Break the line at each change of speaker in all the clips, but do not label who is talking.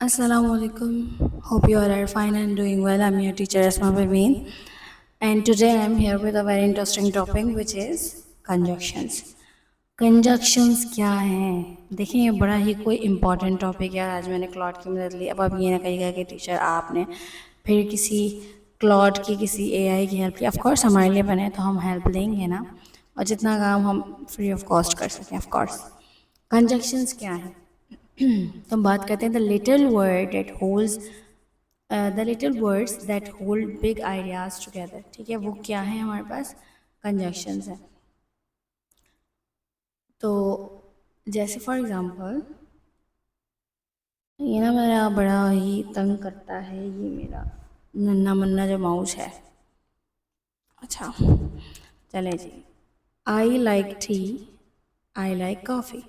Assalamualaikum. Hope you all are fine and doing well. I'm your teacher Asma Parveen, and today I'm here with a very interesting topic, which is conjunctions. Conjunctions क्या हैं? देखिए ये बड़ा ही कोई important topic है। आज मैंने clot की मदद ली। अब आप ये ना कहिएगा कि टीचर आपने फिर किसी क्लॉट की किसी एआई की हेल्प ली। ऑफ कोर्स हमारे लिए बने तो हम हेल्प लेंगे ना, और जितना काम हम फ्री ऑफ कॉस्ट कर सकें। ऑफ कोर्स कंजक्शंस क्या हैं? तो हम बात करते हैं the little words that hold big ideas together. ठीक है, वो क्या है? हमारे पास कंजक्शंस हैं। तो जैसे फॉर एग्जांपल, ये ना मेरा बड़ा ही तंग करता है, ये मेरा नन्ना मुन्ना जो माउस है। अच्छा, चले जी। I like tea, I like coffee.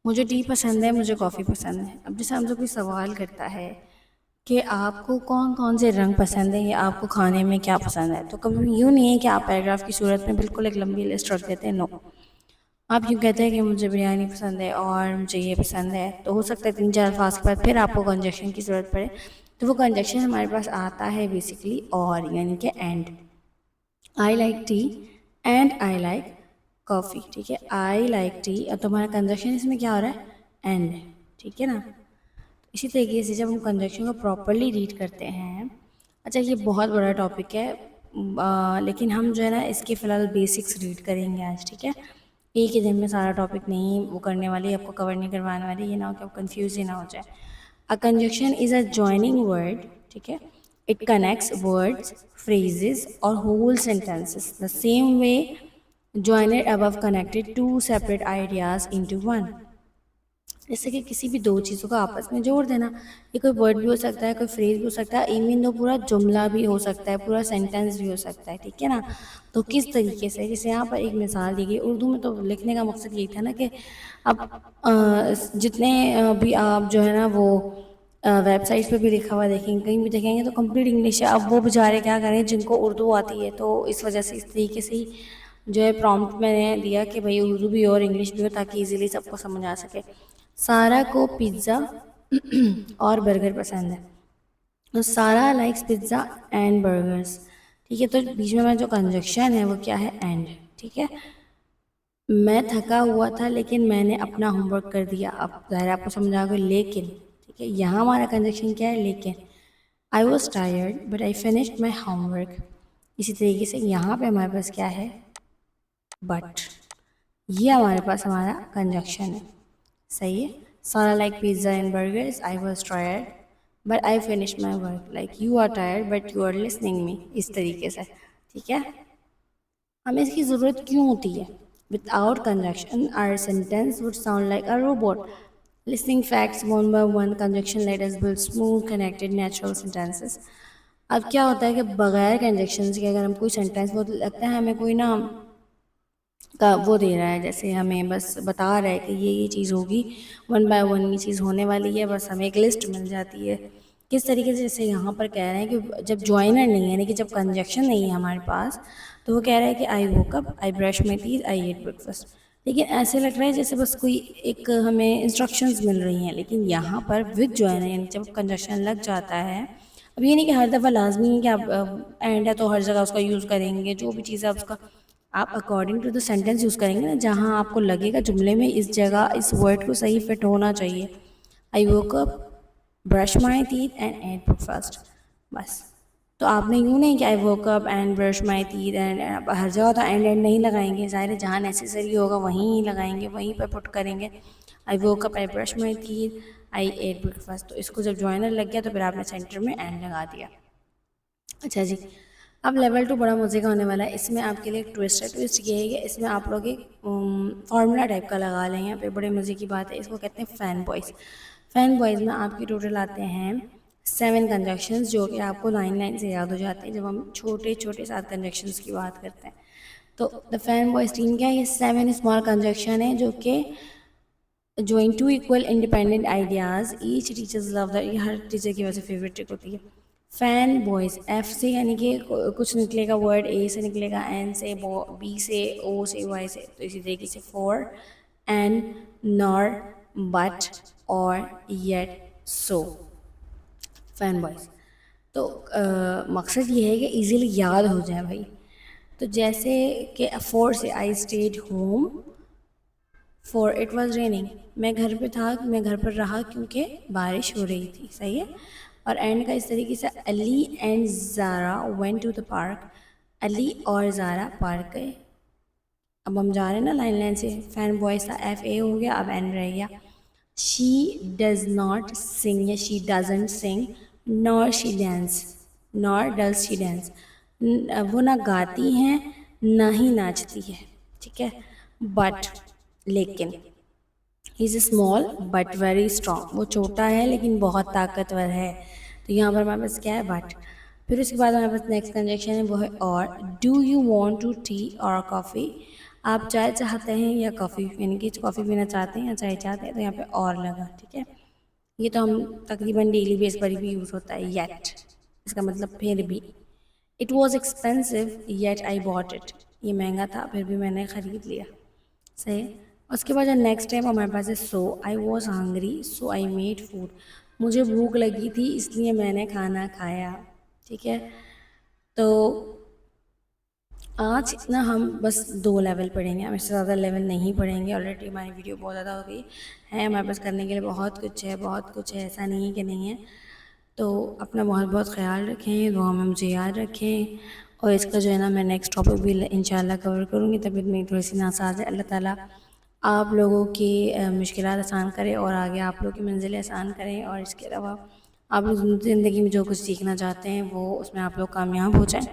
मुझे टी पसंद है, मुझे कॉफ़ी पसंद है। अब जैसे हमसे कोई सवाल करता है कि आपको कौन कौन से रंग पसंद है या आपको खाने में क्या पसंद है, तो कभी यूँ नहीं है कि आप पैराग्राफ की सूरत में बिल्कुल एक लंबी लिस्ट रख देते हैं। नो, आप यूँ कहते हैं कि मुझे बिरयानी पसंद है और मुझे ये पसंद है, तो हो सकता है 3-4 अल्फाज के बाद फिर आपको कंजक्शन की ज़रूरत पड़े। तो वो कंजक्शन हमारे पास आता है बेसिकली और, यानी कि and. I like T and I like coffee. ठीक है, आई लाइक टी और तुम्हारा कंजक्शन इसमें क्या हो रहा है? एंड। ठीक है ना? इसी तरीके से जब हम कंजक्शन को प्रॉपरली रीड करते हैं, अच्छा ये बहुत बड़ा टॉपिक है, लेकिन हम जो है ना इसके फ़िलहाल बेसिक्स रीड करेंगे आज। ठीक है, एक ही दिन में सारा टॉपिक नहीं वो करने वाली, आपको कवर नहीं करवाने वाली, ये ना हो कि आप कन्फ्यूज ही ना हो जाए। A conjunction is a joining word. ठीक है, it connects words, phrases or whole sentences the same way joined above connected two separate ideas into one। जैसे कि किसी भी दो चीज़ों को आपस में जोड़ देना। ये कोई वर्ड भी हो सकता है, कोई फ्रेज भी हो सकता है, इवन दो पूरा जुमला भी हो सकता है, पूरा सेंटेंस भी हो सकता है। ठीक है ना? तो किस तरीके से, जैसे यहाँ पर एक मिसाल दी गई। उर्दू में तो लिखने का मकसद यही था ना कि अब जितने भी आप जो है ना वो वेबसाइट पे भी लिखा हुआ देखेंगे, कहीं भी देखेंगे तो कंप्लीट इंग्लिश है। अब वो बेचारे क्या करें जिनको उर्दू आती है, तो इस वजह से इस तरीके से ही जो है प्रॉम्प्ट मैंने दिया कि भाई उर्दू भी हो और इंग्लिश भी हो, ताकि इजीली सबको समझ आ सके। सारा को पिज़्ज़ा और बर्गर पसंद है, तो सारा लाइक्स पिज़्ज़ा एंड बर्गर्स। ठीक है, तो बीच में जो कंजक्शन है वो क्या है? एंड। ठीक है, मैं थका हुआ था लेकिन मैंने अपना होमवर्क कर दिया। अब ज़ाहिर आपको समझ आ गया, लेकिन। ठीक है, यहाँ हमारा कंजक्शन क्या है? लेकिन। आई was tired but I finished my homework. इसी तरीके से यहाँ पे हमारे पास क्या है? बट। ये हमारे पास हमारा कंजक्शन है। सही है। सारा like pizza and burgers, I was tired but I finish my work. Like you are tired but you are listening me. इस तरीके से। ठीक है, हमें इसकी ज़रूरत क्यों होती है? Without conjunction our sentence would sound like a robot listening facts one by one. Conjunction let us build smooth connected natural sentences. अब क्या होता है कि बगैर कंजक्शन के अगर हम कोई सेंटेंस, वो लगता है हमें कोई ना का वो दे रहा है, जैसे हमें बस बता रहा है कि ये चीज़ होगी, वन बाय वन ये चीज़ होने वाली है, बस हमें एक लिस्ट मिल जाती है। किस तरीके से? जैसे यहाँ पर कह रहे हैं कि जब जॉइनर नहीं है, यानी कि जब कंजक्शन नहीं है हमारे पास, तो वो कह रहा है कि I woke up, I brush my teeth, I ate breakfast. लेकिन ऐसे लग रहा है जैसे बस कोई एक हमें इंस्ट्रक्शंस मिल रही हैं, लेकिन यहाँ पर विद जॉइनर, यानी जब कंजक्शन लग जाता है। अब ये नहीं कि हर दफ़ा लाजमी है कि आप एंड है तो हर जगह उसका यूज़ करेंगे, जो भी चीज़ है उसका आप according to the sentence use करेंगे ना, जहाँ आपको लगेगा जुमले में इस जगह इस वर्ड को सही फिट होना चाहिए। I woke up, brush my teeth and ate breakfast. बस। तो आपने यूँ नहीं कि I woke up and brush my teeth and, हर जगह तो एंड नहीं लगाएंगे, ज़ाहिर है जहाँ नेसेसरी होगा वहीं लगाएंगे, वहीं पर पुट करेंगे। I woke up, I brush my teeth, I ate breakfast. तो इसको जब जॉइनर लग गया तो फिर आपने सेंटर में एंड लगा दिया। अच्छा जी, अब लेवल 2 बड़ा मज़े का होने वाला है। इसमें आपके लिए एक ट्विस्ट है। ट्विस्ट ये है कि इसमें आप लोग एक फार्मूला टाइप का लगा लें। यहाँ पे बड़े मज़े की बात है, इसको कहते हैं फ़ैन बॉयज़। फ़ैन बॉयज़ में आपकी टोटल आते हैं 7 कंजक्शंस, जो कि आपको लाइन लाइन से याद हो जाते हैं जब हम छोटे छोटे 7 कंजक्शंस की बात करते हैं। तो द फ़ैन बॉयज़ टीम क्या है? ये 7 स्मॉल कंजक्शन है जो कि join two equal independent ideas, each teachers love the, ये हर टीचर की वैसे फेवरेट ट्रिक होती है। फैन बॉयज, एफ से यानी कि कुछ निकलेगा वर्ड, ए से निकलेगा, एन से, बी से, ओ से, वाई से। तो इसी तरीके से फॉर, एंड, नॉर, बट, और, येट, सो। Fan boys. तो मकसद ये है कि इजीली याद हो जाए भाई। तो जैसे कि फोर से I stayed home for it was raining, मैं घर पे था, मैं घर पर रहा क्योंकि बारिश हो रही थी, सही है। और एंड का इस तरीके से, Ali and Zara went to the park, Ali और ज़ारा पार्क गए। अब हम जा रहे हैं ना लाइन लाइन से, फैन बॉयज़ था, एफ ए हो गया, अब एन रह गया। शी डज नॉट सिंग या she doesn't sing, nor she dance, nor does she dance, वो ना गाती हैं ना ही नाचती है, ठीक है। बट, लेकिन, he is small but very strong, वो छोटा है लेकिन बहुत ताकतवर है। तो यहाँ पर हमारे पास क्या है, बट। फिर उसके बाद हमारे पास नेक्स्ट कंजक्शन है, वो है और। Do you want to tea और कॉफ़ी, आप चाय चाहते हैं या कॉफ़ी, यानी कि कॉफ़ी पीना चाहते हैं या चाय चाहते हैं, तो यहाँ पे और लगा, ठीक है। ये तो हम तकरीबन डेली बेस पर भी यूज़ होता है, येट, इसका मतलब फिर भी। It was expensive yet I bought it, ये महंगा था फिर भी मैंने ख़रीद लिया, सही है। उसके बाद जो नेक्स्ट टाइम हमारे पास है, so I was hungry so I made food, मुझे भूख लगी थी इसलिए मैंने खाना खाया, ठीक है। तो आज ना हम बस 2 लेवल पढ़ेंगे, हम इससे ज़्यादा लेवल नहीं पढ़ेंगे, ऑलरेडी हमारी वीडियो बहुत ज़्यादा हो गई है, हमारे पास करने के लिए बहुत कुछ है, बहुत कुछ है, ऐसा नहीं है कि नहीं है। तो अपना बहुत बहुत ख्याल रखें, दुआ में मुझे याद रखें, और इसका जो है ना मैं नेक्स्ट टॉपिक भी इंशाल्लाह कवर करूँगी। तबीयत मेरी थोड़ी सी नासाज है, अल्लाह ताला आप लोगों की मुश्किलात आसान करें और आगे आप लोगों की मंजिलें आसान करें, और इसके अलावा आप लोग ज़िंदगी में जो कुछ सीखना चाहते हैं वो उसमें आप लोग कामयाब हो जाएं।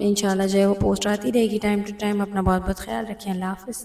इंशाल्लाह जो है वो पोस्ट आती रहेगी टाइम टू टाइम। अपना बहुत बहुत ख्याल रखें। अल्लाह हाफ़िज़।